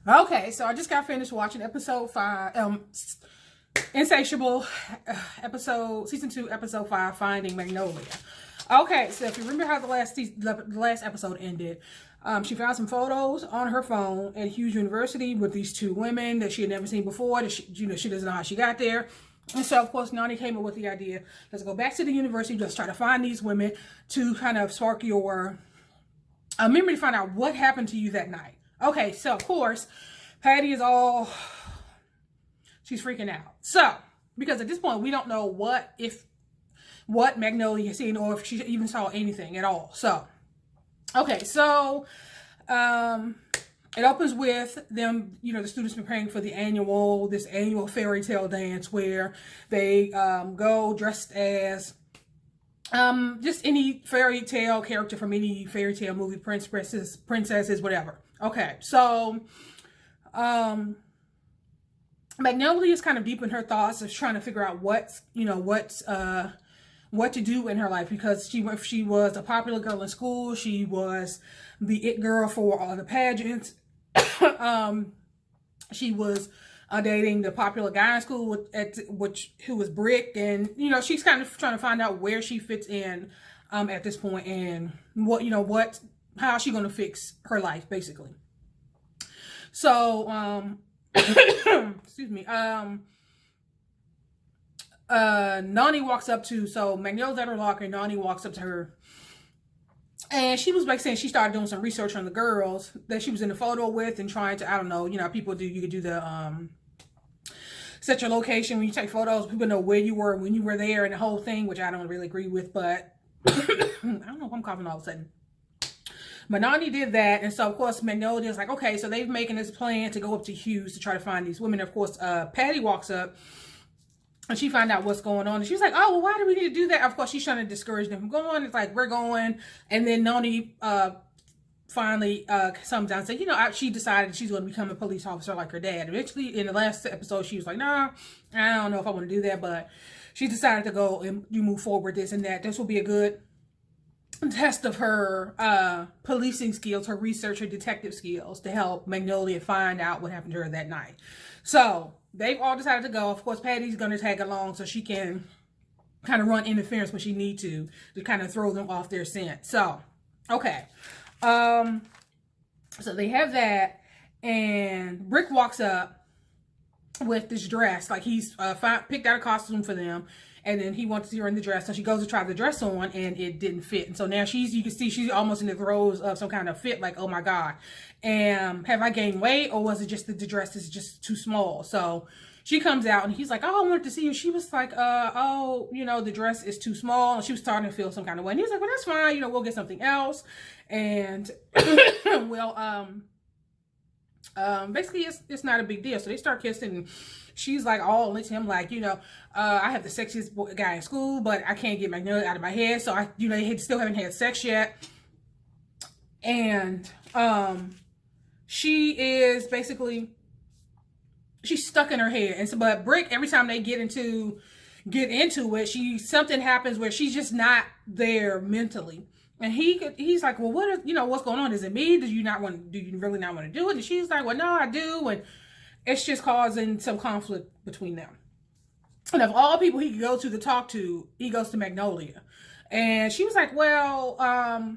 Okay, so I just got finished watching episode 5, Insatiable, season 2, episode 5, Finding Magnolia. Okay, so if you remember how the last episode ended, she found some photos on her phone at Hughes University with these two women that she had never seen before. That she doesn't know how she got there. And so, of course, Nonnie came up with the idea, let's go back to the university, just try to find these women to kind of spark your memory to find out what happened to you that night. Okay, so, of course, Patty is she's freaking out. So, because at this point, we don't know what Magnolia has seen or if she even saw anything at all. So, okay, so, it opens with them, the students preparing for this annual fairy tale dance where they go dressed as just any fairy tale character from any fairy tale movie, princesses, whatever. Okay, so Magnolia is kind of deep in her thoughts of trying to figure out what to do in her life, because she was a popular girl in school. She was the it girl for all the pageants. She was dating the popular guy in school who was Brick, and she's kind of trying to find out where she fits in at this point, and how she's going to fix her life, basically. So excuse me. Nonnie walks up to, so Magnolia's at her locker, and Nonnie walks up to her. And she was like saying she started doing some research on the girls that she was in the photo with and trying to, I don't know, people you could do the, set your location when you take photos. People know where you were when you were there and the whole thing, which I don't really agree with, but I don't know if I'm coughing all of a sudden. But Nonnie did that. And so, of course, Magnolia's like, okay, so they've making this plan to go up to Hughes to try to find these women. Of course, Patty walks up. And she found out what's going on. And she was like, oh, well, why do we need to do that? Of course, she's trying to discourage them from going. It's like, we're going. And then Nonnie finally comes down and said, she decided she's going to become a police officer like her dad. Eventually, in the last episode, she was like, nah, I don't know if I want to do that. But she decided to go and move forward, this and that. This will be a good test of her policing skills, her research, her detective skills to help Magnolia find out what happened to her that night. So they've all decided to go. Of course, Patty's going to tag along so she can kind of run interference when she needs to kind of throw them off their scent. So, okay. So they have that, and Brick walks up with this dress. Like he's picked out a costume for them, and then he wants to see her in the dress. So she goes to try the dress on, and it didn't fit. And so now you can see she's almost in the throes of some kind of fit, like, oh my God. And have I gained weight, or was it just that the dress is just too small? So she comes out, and he's like, oh, I wanted to see you. She was like, the dress is too small. And she was starting to feel some kind of way. And he was like, well, that's fine. We'll get something else. And, basically it's not a big deal. So they start kissing, and she's like all into him, like, I have the sexiest guy in school, but I can't get Magnolia out of my head. So they still haven't had sex yet. And, she is basically, she's stuck in her head. And so, but Brick, every time they get into it, something happens where she's just not there mentally. And he's like, well, what's going on? Is it me? Do you really not want to do it? And she's like, well, no, I do. And it's just causing some conflict between them. And of all people he could go to talk to, he goes to Magnolia. And she was like, well,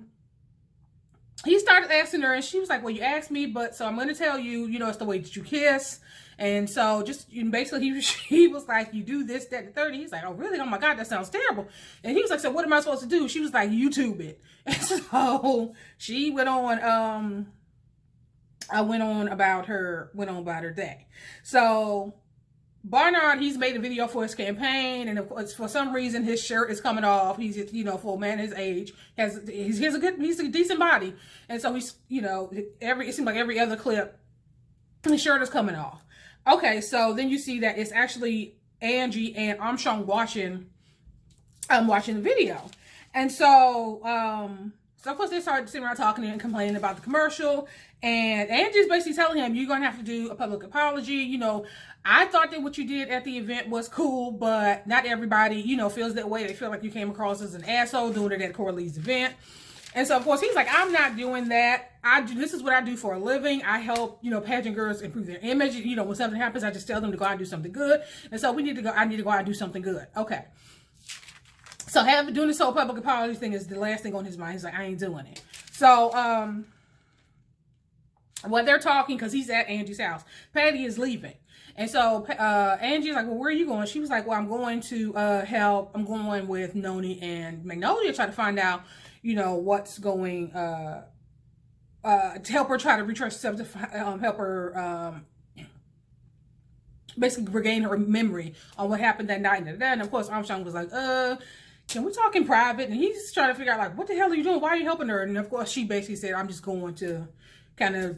he started asking her, and she was like, well, you asked me, so I'm going to tell you, it's the way that you kiss. And so basically he was like, you do this, that, and the third. He's like, oh, really? Oh my God, that sounds terrible. And he was like, so what am I supposed to do? She was like, YouTube it. And so she went on about her day. So Barnard, he's made a video for his campaign, and of course, for some reason, his shirt is coming off. He's, for a man his age, he's a decent body, and so he's, it seems like every other clip, his shirt is coming off. Okay, so then you see that it's actually Angie and Armstrong watching the video, and so of course they started sitting around talking and complaining about the commercial, and Angie's basically telling him, you're gonna have to do a public apology. I thought that what you did at the event was cool, but not everybody, feels that way. They feel like you came across as an asshole doing it at Coralee's event. And so, of course, he's like, I'm not doing that. This is what I do for a living. I help, pageant girls improve their image. When something happens, I just tell them to go out and do something good. And so I need to go out and do something good. Okay. So doing this whole public apology thing is the last thing on his mind. He's like, I ain't doing it. So, when they're talking, because he's at Angie's house, Patty is leaving. And so Angie's like, well, where are you going? She was like, well, I'm going to help. I'm going with Nonnie and Magnolia, try to find out, what's going, to help her try to retrace herself, to help her basically regain her memory on what happened that night. And of course, Armstrong was like, can we talk in private? And he's trying to figure out, like, what the hell are you doing? Why are you helping her? And of course, she basically said, I'm just going to kind of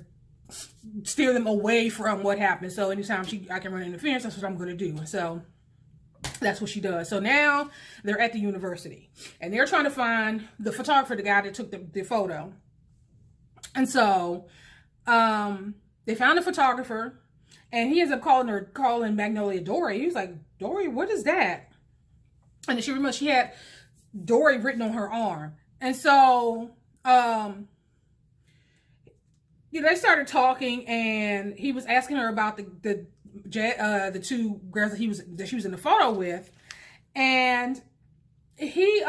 steer them away from what happened. So anytime I can run interference, that's what I'm going to do. So that's what she does. So now they're at the university and they're trying to find the photographer, the guy that took the photo. And so they found a photographer and he ends up calling Magnolia Dory. He was like, Dory, what is that? And then she remembered she had Dory written on her arm. And so they started talking, and he was asking her about the two girls that she was in the photo with, and he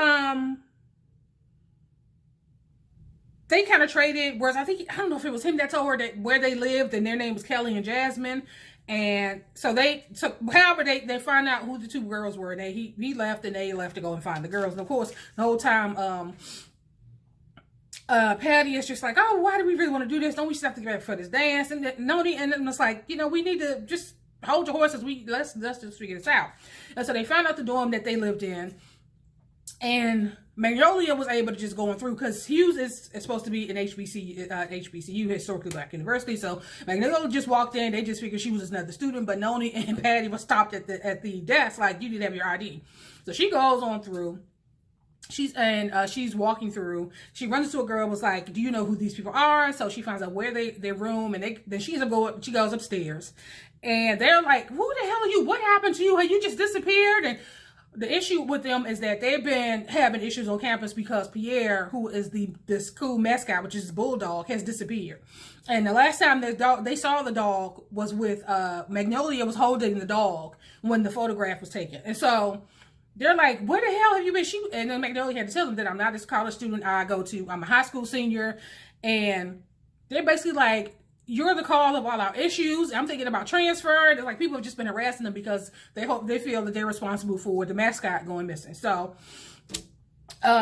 they kind of traded words. I don't know if it was him that told her that where they lived, and their name was Kelly and Jasmine, and so however they find out who the two girls were. And he left, and they left to go and find the girls. And of course, the whole time Patty is just like, oh, why do we really want to do this? Don't we just have to get ready for this dance? And Nonnie and them was like, we need to just hold your horses. Let's just figure this out. And so they found out the dorm that they lived in, and Magnolia was able to just go on through because Hughes is supposed to be an HBCU, historically black university. So Magnolia just walked in. They just figured she was another student, but Nonnie and Patty was stopped at the desk like, you need to have your ID. So she goes on through. She's walking through. She runs into a girl, was like, do you know who these people are? So she finds out where their room, and then she goes upstairs, and they're like, who the hell are you? What happened to you? Have you just disappeared? And the issue with them is that they've been having issues on campus because Pierre, who is the school mascot, which is Bulldog, has disappeared. And the last time they saw the dog was with Magnolia was holding the dog when the photograph was taken. And so they're like, where the hell have you been? And then Magnolia had to tell them that I'm not this college student. I'm a high school senior. And they're basically like, you're the cause of all our issues. I'm thinking about transfer. They're like, people have just been harassing them because they feel that they're responsible for the mascot going missing. So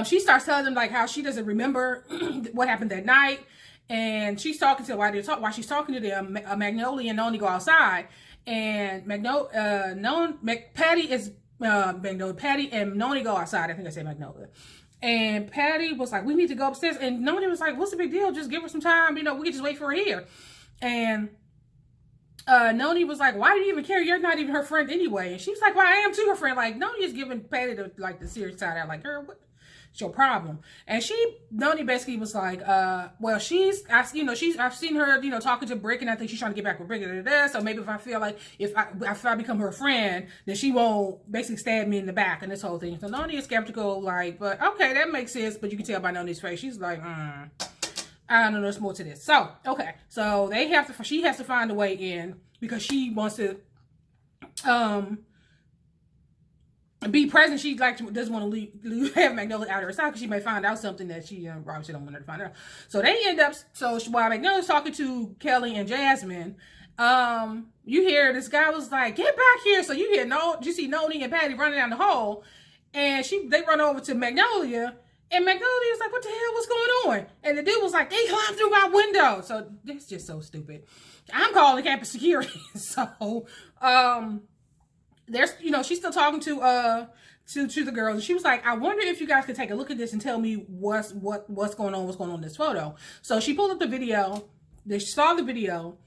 she starts telling them like how she doesn't remember what happened that night. And she's talking to while she's talking to them, Magnolia and Nonnie go outside. And Patty and Nonnie go outside. I think I said Magnolia. And Patty was like, we need to go upstairs. And Nonnie was like, what's the big deal? Just give her some time. We can just wait for her here. And Nonnie was like, why do you even care? You're not even her friend anyway. And she was like, well, I am too her friend. Like, Nonnie is giving Patty the serious side out. Like, girl, what's your problem? And Nonnie basically was like, well, I've seen her, talking to Brick, and I think she's trying to get back with Brick. So maybe if I feel like if I become her friend, then she won't basically stab me in the back and this whole thing. So Nonnie is skeptical, like, but okay, that makes sense. But you can tell by Nonnie's face, she's like, I don't know, there's more to this. So, okay. So she has to find a way in because she wants to, be present. She doesn't want to have Magnolia out of her side because she may find out something that she obviously don't want her to find out. So they end up, while Magnolia's talking to Kelly and Jasmine, you hear this guy was like, get back here. So you see Nonnie and Patty running down the hall, and they run over to Magnolia, and Magnolia's like, what the hell, what's going on? And the dude was like, they climbed through my window. So that's just so stupid. I'm calling campus security. So, she's still talking to the girls, and she was like, I wonder if you guys could take a look at this and tell me what's going on in this photo. So she pulled up the video. They saw the video,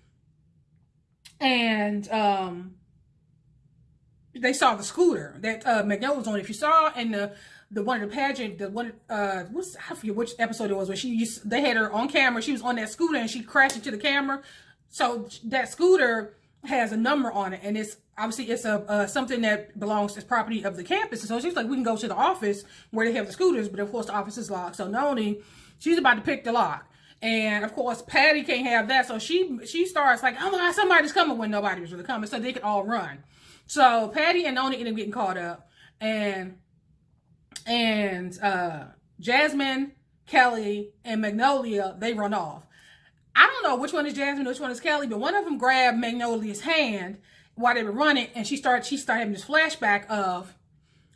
and they saw the scooter that Magnolia was on. If you saw in the one of the pageant, I forget which episode it was, where they had her on camera. She was on that scooter and she crashed into the camera. So that scooter has a number on it, and it's obviously it's a something that belongs as property of the campus. And so she's like, we can go to the office where they have the scooters, but of course the office is locked. So Nonnie, she's about to pick the lock. And of course, Patty can't have that. So she starts like, oh my God, somebody's coming, when nobody was really coming. So they could all run. So Patty and Nonnie end up getting caught up. And Jasmine, Kelly, and Magnolia, they run off. I don't know which one is Jasmine, which one is Kelly, but one of them grabbed Magnolia's hand while they were running, and she started having this flashback of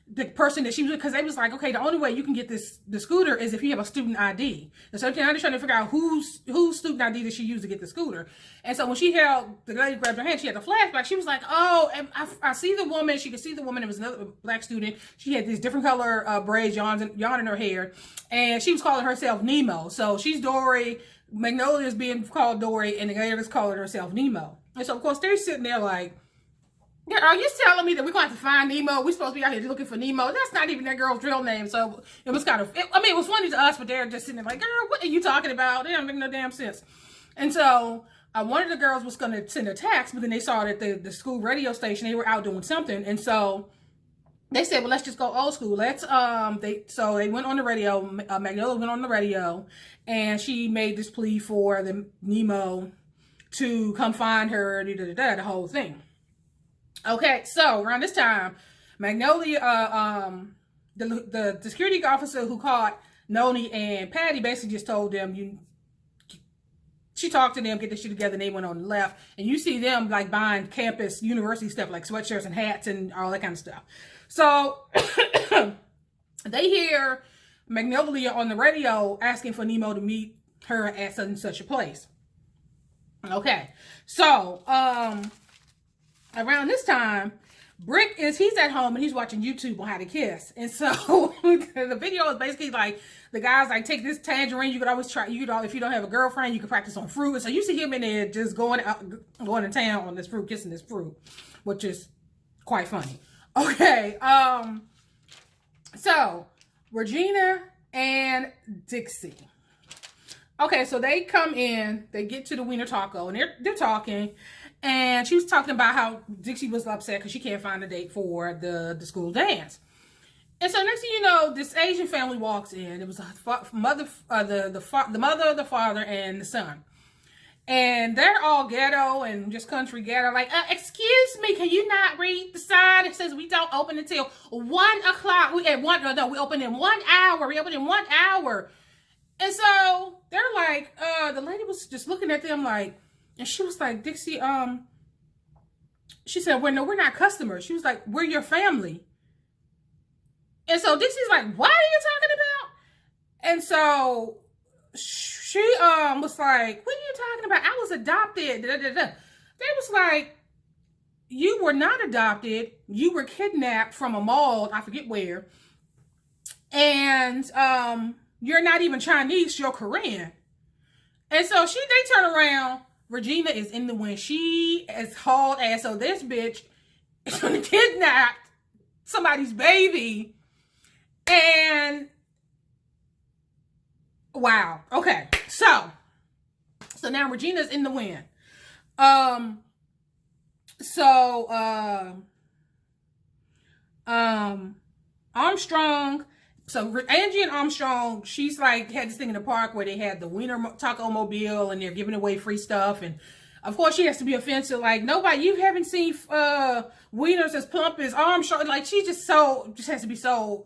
the person that she was with, because they was like, okay, the only way you can get the scooter is if you have a student ID. And so they're trying to figure out whose student ID did she use to get the scooter. And so when she held, the lady grabbed her hand, she had a flashback. She was like, oh, and I see the woman. She could see the woman. It was another black student. She had these different color braids, yarn in her hair, and she was calling herself Nemo. So she's Dory. Magnolia is being called Dory, and the girl is calling herself Nemo. And so of course they're sitting there like, are you telling me that we're going to have to find Nemo? We're supposed to be out here looking for Nemo. That's not even that girl's real name. So it was kind of, it was funny to us, but they're just sitting there like, girl, what are you talking about? It doesn't make no damn sense. And so one of the girls was going to send a text, but then they saw that the school radio station, they were out doing something. And so they said, well, let's just go old school. So they went on the radio. Magnolia went on the radio, and she made this plea for the Nemo to come find her, the whole thing. Okay, so around this time, Magnolia, the security officer who caught Nonnie and Patty basically just told them, she talked to them, get this shit together, and they went on the left. And you see them like buying campus, university stuff like sweatshirts and hats and all that kind of stuff. So they hear Magnolia on the radio asking for Nemo to meet her at such and such a place. Okay, so around this time, he's at home and he's watching YouTube on how to kiss. And so the video is basically like, the guy's like, take this tangerine. You could always try, if you don't have a girlfriend, you can practice on fruit. And so you see him in there just going to town on this fruit, kissing this fruit, which is quite funny. Okay. So Regina and Dixie. Okay. So they come in, they get to the Wiener Taco, and they're talking. And she was talking about how Dixie was upset because she can't find a date for the school dance. And so next thing you know, this Asian family walks in. It was the mother, the father, and the son. And they're all ghetto and just country ghetto. Like, excuse me, can you not read the sign? It says we don't open until 1 o'clock. We open in 1 hour. We open in 1 hour. And so they're like, the lady was just looking at them like, and she was like, Dixie, she said, well, no, we're not customers. She was like, we're your family. And so Dixie's like, what are you talking about? And so she was like, what are you talking about? I was adopted. They was like, you were not adopted. You were kidnapped from a mall, I forget where. And you're not even Chinese, you're Korean. And so they turn around. Regina is in the wind. She is hauled ass. So this bitch is going to kidnap somebody's baby. And wow. Okay. So now Regina's in the wind. Armstrong. So Angie and Armstrong, she's like, had this thing in the park where they had the Wiener Taco Mobile and they're giving away free stuff. And of course she has to be offensive. Like, nobody, you haven't seen Wieners as plump as Armstrong. Like, she just has to be so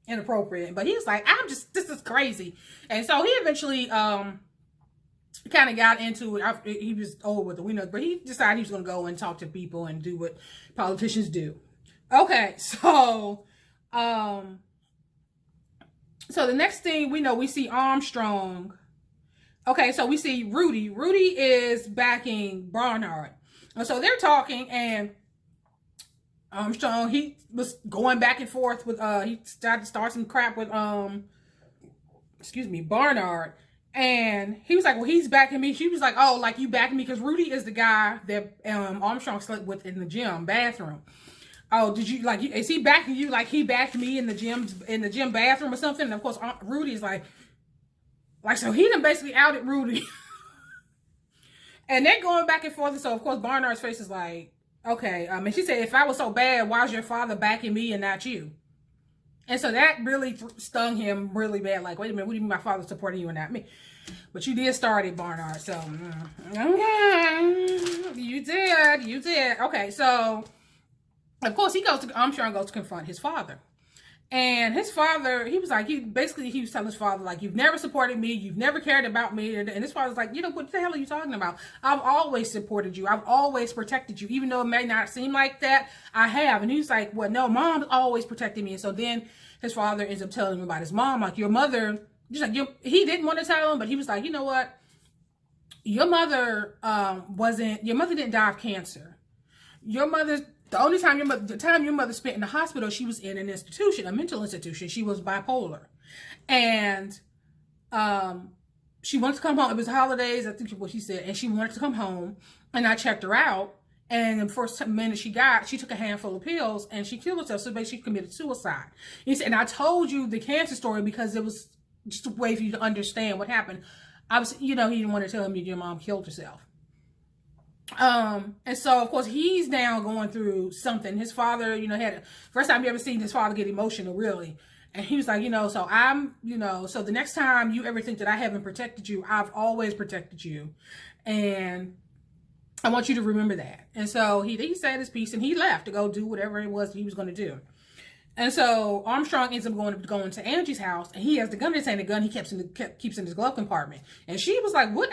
inappropriate. But he's like, this is crazy. And so he eventually kind of got into it. He was old with the Wieners, but he decided he was going to go and talk to people and do what politicians do. Okay, so the next thing we know, we see Armstrong. Okay, so we see Rudy. Rudy is backing Barnard. And so they're talking, and Armstrong, he was going back and forth with, he started to start some crap with, Barnard. And he was like, well, he's backing me. She was like, oh, like, you backing me? Because Rudy is the guy that Armstrong slept with in the gym bathroom. Oh, did you, like, is he backing you like he backed me in the gym bathroom or something? And of course, Rudy's like, so he done basically outed Rudy. And they're going back and forth. And so of course, Barnard's face is like, Okay. And she said, if I was so bad, why is your father backing me and not you? And so that really stung him really bad. Like, wait a minute, what do you mean my father's supporting you and not me? But you did start it, Barnard. So, okay. You did. Okay, so, of course, Armstrong goes to confront his father. And his father, he was telling his father, like, you've never supported me, you've never cared about me. And his father's like, what the hell are you talking about? I've always supported you. I've always protected you. Even though it may not seem like that, I have. And he's like, well, no, mom's always protected me. And so then his father ends up telling him about his mom, like, your mother, just like, he didn't want to tell him, but he was like, you know what? Your mother didn't die of cancer. The time your mother spent in the hospital, she was in an institution, a mental institution. She was bipolar. And she wanted to come home. It was holidays, I think what she said. And she wanted to come home. And I checked her out. And the first minute she took a handful of pills and she killed herself. So basically she committed suicide. He said, and I told you the cancer story because it was just a way for you to understand what happened. He didn't want to tell him that your mom killed herself. And so of course he's now going through something. His father, first time you ever seen his father get emotional, really. And he was like, so the next time you ever think that I haven't protected you, I've always protected you. And I want you to remember that. And so he said his piece and he left to go do whatever it was he was going to do. And so Armstrong ends up going to Angie's house, and he has the gun. This ain't a gun he keeps in his glove compartment. And she was like, "What?"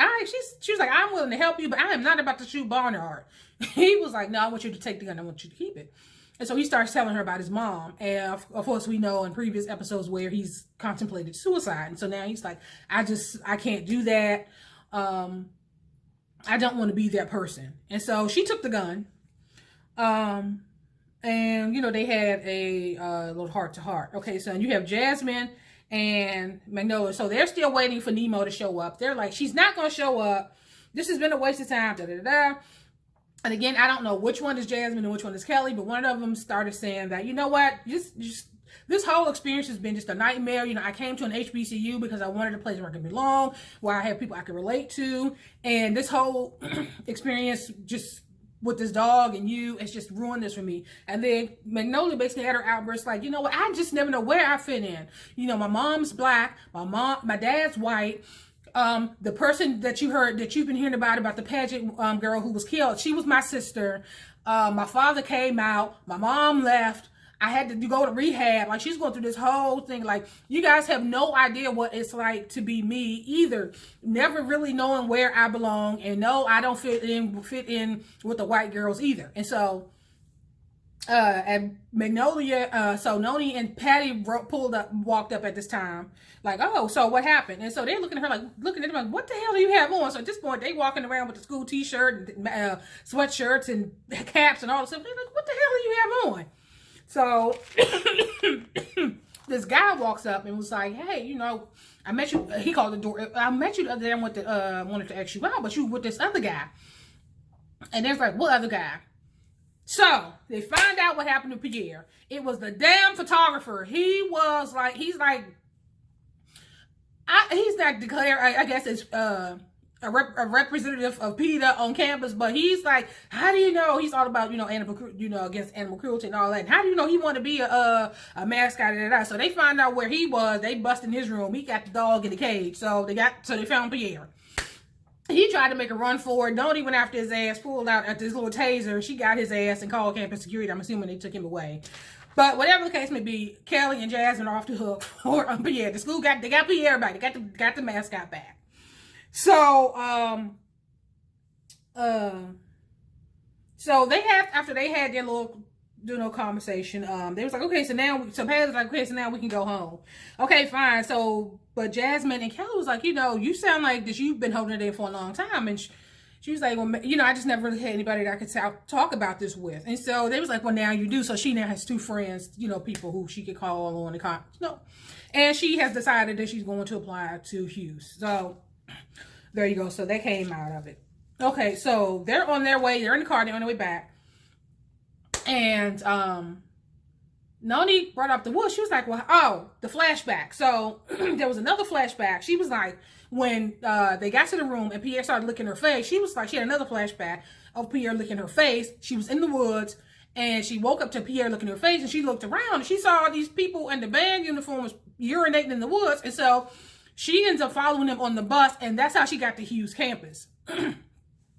She was like, "I'm willing to help you, but I am not about to shoot Barnard." He was like, "No, I want you to take the gun. I want you to keep it." And so he starts telling her about his mom, and of course we know in previous episodes where he's contemplated suicide. And so now he's like, "I can't do that. I don't want to be that person." And so she took the gun. And, they had a little heart-to-heart. Okay, so you have Jasmine and Magnolia. So they're still waiting for Nemo to show up. They're like, she's not going to show up. This has been a waste of time. Da-da-da-da. And again, I don't know which one is Jasmine and which one is Kelly, but one of them started saying that, you know what, just this whole experience has been just a nightmare. I came to an HBCU because I wanted a place where I could belong, where I have people I could relate to. And this whole experience just with this dog and it's just ruined this for me. And then Magnolia basically had her outburst like, I just never know where I fit in. My mom's black, my dad's white. The person that you've been hearing about the pageant girl who was killed, she was my sister. My father came out, my mom left. I had to go to rehab. Like, she's going through this whole thing. Like, you guys have no idea what it's like to be me either. Never really knowing where I belong. And no, I don't fit in with the white girls either. And so, at Magnolia, so Nonnie and Patty walked up at this time. Like, oh, so what happened? And so they're looking at her like, what the hell do you have on? So at this point, they walking around with the school t-shirt and sweatshirts and caps and all this stuff. They're like, what the hell do you have on? So this guy walks up and was like, hey, I met you. He called the door. I met you the other day. I wanted to ask you out, but you with this other guy. And they're like, what other guy? So they find out what happened to Pierre. It was the damn photographer. He's not declared, I guess it's a representative of PETA on campus, but he's like, how do you know he's all about, against animal cruelty and all that? And how do you know he want to be a mascot? So they find out where he was. They bust in his room. He got the dog in the cage. So they found Pierre. He tried to make a run for it. Nonnie went after his ass, pulled out at this little taser. She got his ass and called campus security. I'm assuming they took him away. But whatever the case may be, Kelly and Jasmine are off the hook for Pierre. The school got Pierre back. They got the mascot back. So, so after they had their little, conversation, they was like, okay, so Patty was like, okay, so now we can go home. Okay, fine. So, but Jasmine and Kelly was like, you sound like that you've been holding it in for a long time. And she was like, well, I just never really had anybody that I could talk about this with. And so they was like, well, now you do. So she now has two friends, people who she could call on the car. And she has decided that she's going to apply to Hughes. So there you go. So they came out of it. Okay, so they're on their way. They're in the car. They're on their way back. And Nonnie brought up the wood. She was like, well, the flashback. So there was another flashback. She was like, when they got to the room and Pierre started licking her face, she was like, she had another flashback of Pierre licking her face. She was in the woods, and she woke up to Pierre looking her face, and she looked around, and she saw these people in the band uniforms urinating in the woods, and so she ends up following them on the bus, and that's how she got to Hughes campus.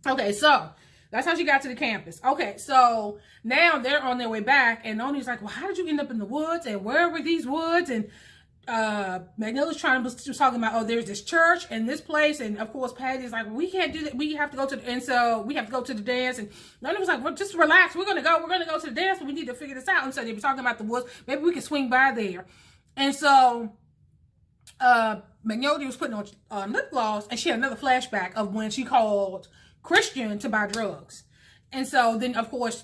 Okay, so that's how she got to the campus. Okay, so now they're on their way back, and Nonnie's like, well, how did you end up in the woods, and where were these woods? And Magnolia's talking about, oh, there's this church and this place, and of course Patty's like, well, we can't do that, we have to go to, and so we have to go to the dance, and Nonnie was like, well, just relax, we're gonna go to the dance, but we need to figure this out. And so they were talking about the woods, maybe we can swing by there. And so Magnolia was putting on lip gloss, and she had another flashback of when she called Christian to buy drugs. And so then, of course,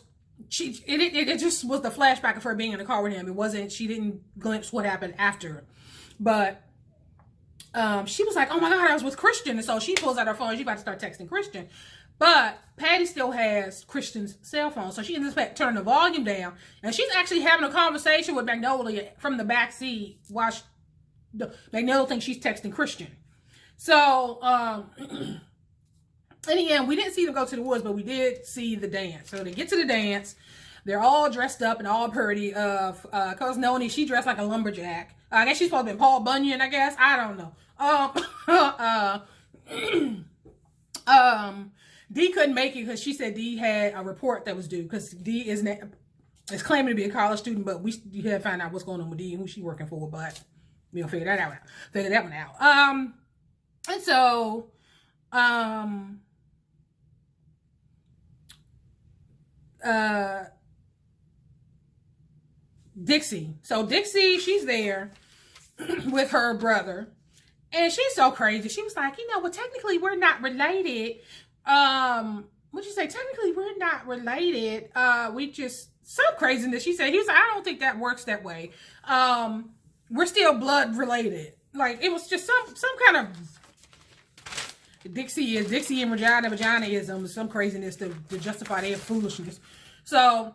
it just was the flashback of her being in the car with him. It wasn't, she didn't glimpse what happened after. But she was like, oh my God, I was with Christian. And so she pulls out her phone, she's about to start texting Christian. But Patty still has Christian's cell phone. So she ends up turning the volume down. And she's actually having a conversation with Magnolia from the back seat while Magnolia thinks she's texting Christian. So, in the end, we didn't see them go to the woods, but we did see the dance. So they get to the dance. They're all dressed up and all pretty. Cause Nonnie, she dressed like a lumberjack. I guess she's supposed to be Paul Bunyan, I guess. I don't know. Dee couldn't make it because she said Dee had a report that was due. Because Dee is claiming to be a college student, but you had to find out what's going on with Dee and who she's working for. But we'll figure that out. And so, Dixie. So Dixie, she's there with her brother, and she's so crazy. She was like, well, technically we're not related. What'd you say? Technically we're not related. We just, some craziness. She said, he was like, I don't think that works that way. We're still blood related. Like, it was just some kind of Dixie and vaginaism, some craziness to justify their foolishness. So,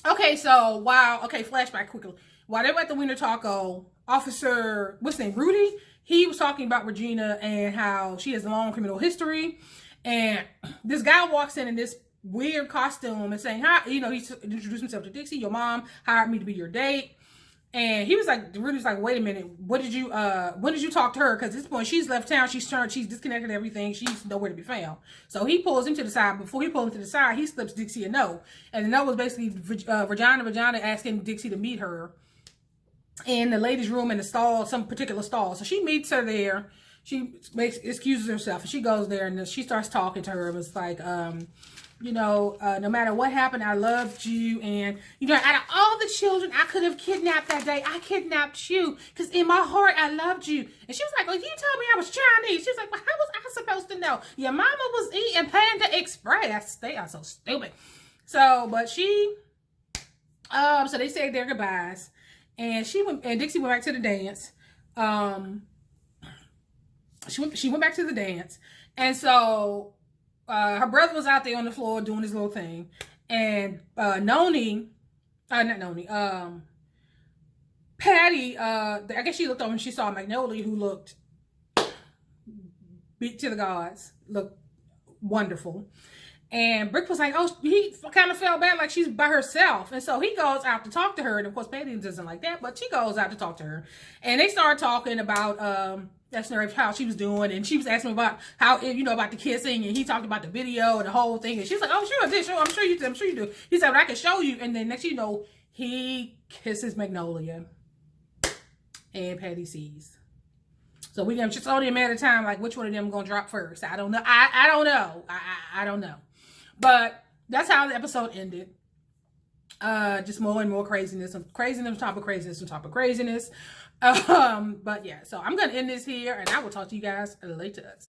okay, flashback quickly. While they were at the Winter Taco, Officer, what's his name, Rudy? He was talking about Egina and how she has a long criminal history. And this guy walks in this weird costume and saying, hi, he introduced himself to Dixie, your mom hired me to be your date. And he was like, Rudy's like, wait a minute, when did you talk to her? Because at this point, she's left town, she's disconnected everything, she's nowhere to be found. So he pulls him to the side. Before he pulls him to the side, he slips Dixie a note. And the note was basically Regina asking Dixie to meet her in the ladies' room in the stall, some particular stall. So she meets her there. She excuses herself, and she goes there, and she starts talking to her. It was like, no matter what happened, I loved you. And, out of all the children I could have kidnapped that day, I kidnapped you. Because in my heart, I loved you. And she was like, well, you told me I was Chinese. She was like, well, how was I supposed to know? Your mama was eating Panda Express. They are so stupid. So, but she, so they said their goodbyes. And Dixie went back to the dance. She went back to the dance. And so, her brother was out there on the floor doing his little thing. And Patty, I guess she looked over and she saw Magnolia, who looked beat to the gods, looked wonderful. And Brick was like, oh, he kind of felt bad, like she's by herself. And so he goes out to talk to her. And of course, Patty doesn't like that, but she goes out to talk to her. And they started talking about how she was doing, and she was asking about how, about the kissing, and he talked about the video and the whole thing, and she's like, oh, sure, I'm sure you do. He said, well, I can show you. And then next he kisses Magnolia, and Patty sees. So we just only a matter of time, like, which one of them gonna drop first. I don't know. I don't know. I don't know. But that's how the episode ended. Just more and more craziness on top of craziness. But yeah, so I'm gonna end this here, and I will talk to you guys later.